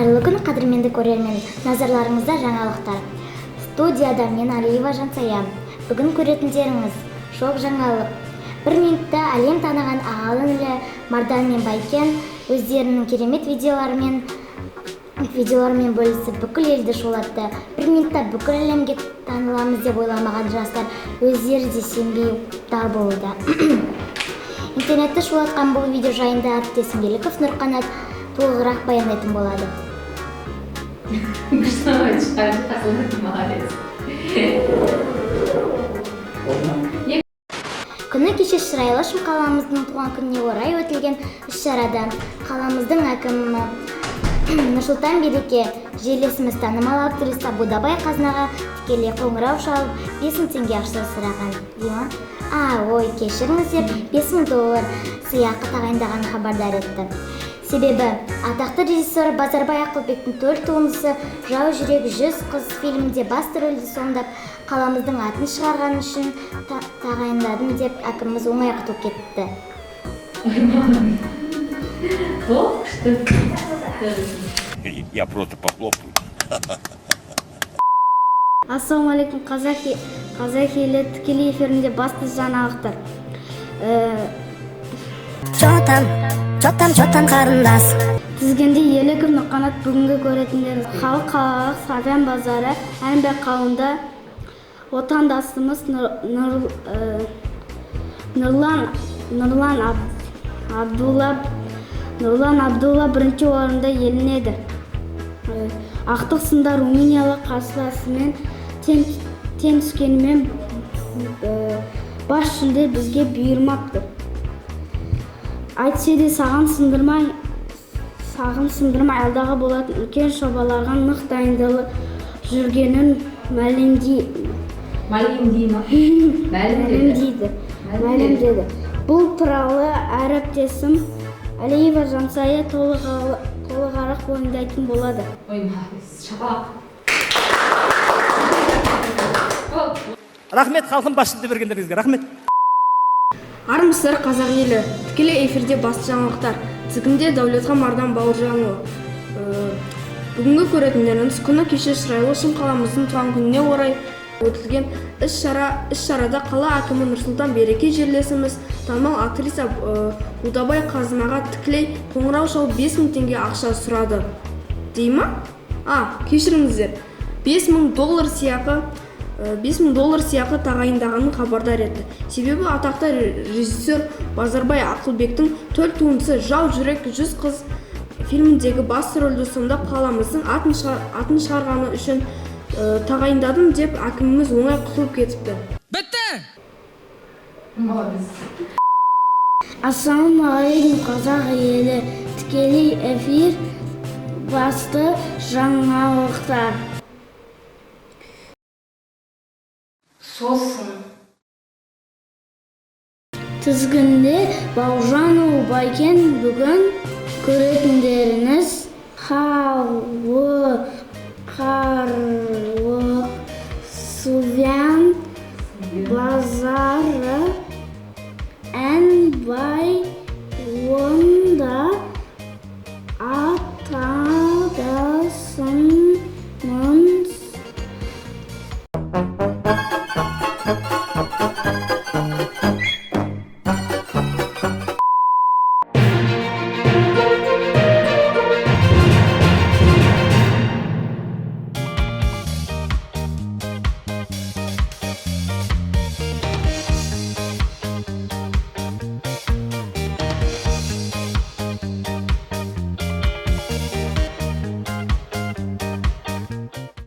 Қайырлы күн, қадірменді көрермен, назарларыңызда жаңалықтар. Студияда мен Алиева Жансая. Бүгін көретіндеріңіз шок жаңалық. Бір минутта әлем таныған Ағалынлы, Мардан мен Байкен өздерінің керемет видеоларымен бөлісіп бүкіл елді шулатты. Бір минутта бүкіл әлемге таныламыз деп ойламаған жастар өздері де сенбей дал болуда. Интернетті шулатқан бұл видео жайында әріптесім Еліков Нұрқанат толығырақ баяндайтын болады. Күні кеше Шырайлы Шым қаламыздың туған күніне орай өтілген іс-шарада қаламыздың әкімі Нұрсұлтан Береке жерлесіміз танымал актриса Будабай Қазынаға тікелей қоңырау шалып 5000 теңге ақша сұраған. Ой, кешіріңіздер, $5000 сыйақы тағайындағанын хабардар етті. Себебі атақты режиссер Базарбай Ақылбектің төл туындысы «Жау жүрек 100 қыз» фильмінде басты рөлді сомдап, қаламыздың атын шығарған үшін тағайындадым деп әкіміміз оңай құтылып кетті. Я просто похлопаю. Ассалаумалейкум, қазақ елі тікелей эфирінде басты жаңалықтар. Чотан қарындас. Тізгенде Еліков Нұрқанат бүгінгі көретіндеріңіз халық қалалық Савян базары әнбек қауында отандасымыз Нұрлан Абдулла бірінші орында елінеді. Ақтық сында Румыниялық қарсыласымен тең түскенімен бас жүлде бізге бұйырмапты. Айтсе де сағын сындырмай алдағы болатын үлкен жобаларға нық дайындалып жүргенін мәлімдеді. Бұл туралы әріптесім Алиева Жансая толығырақ баяндайтын болады. Рахмет халқым басшылықты бергендеріңізге, рахмет. Армысыздар, қазақ елі. Тікелей эфирде басты жаңалықтар. Тізгінде Дәулетхан Мардан Бауыржанұлы. Бүгінгі көретіндеріңіз күні кеше Шырайлы Шым қаламыздың туған күніне орай өтілген іс-шарада қала әкімі Нұрсұлтан Береке жерлесіміз танымал актриса Будабай Қазынаға тікелей қоңырау шалып 5000 теңге ақша сұрады. Дей ма? Кешіріңіздер. $5000 сыйақы тағайындағанын хабардар етті. Себебі атақты режиссер Базарбай Ақылбектің төл туындысы «Жау жүрек 100 қыз» фильміндегі басты рөлді сомдап қаламыздың атын шығарғаны үшін тағайындадым деп әкіміміз оңай құтылып кетіпті. Бітті! Ассалаумалейкум, қазақ елі. Тікелей эфир басты жаңалықтар. Тізгінде Бауыржанұлы, Байкен. Бүгін көретіндеріңіз халық Савян базары әнбек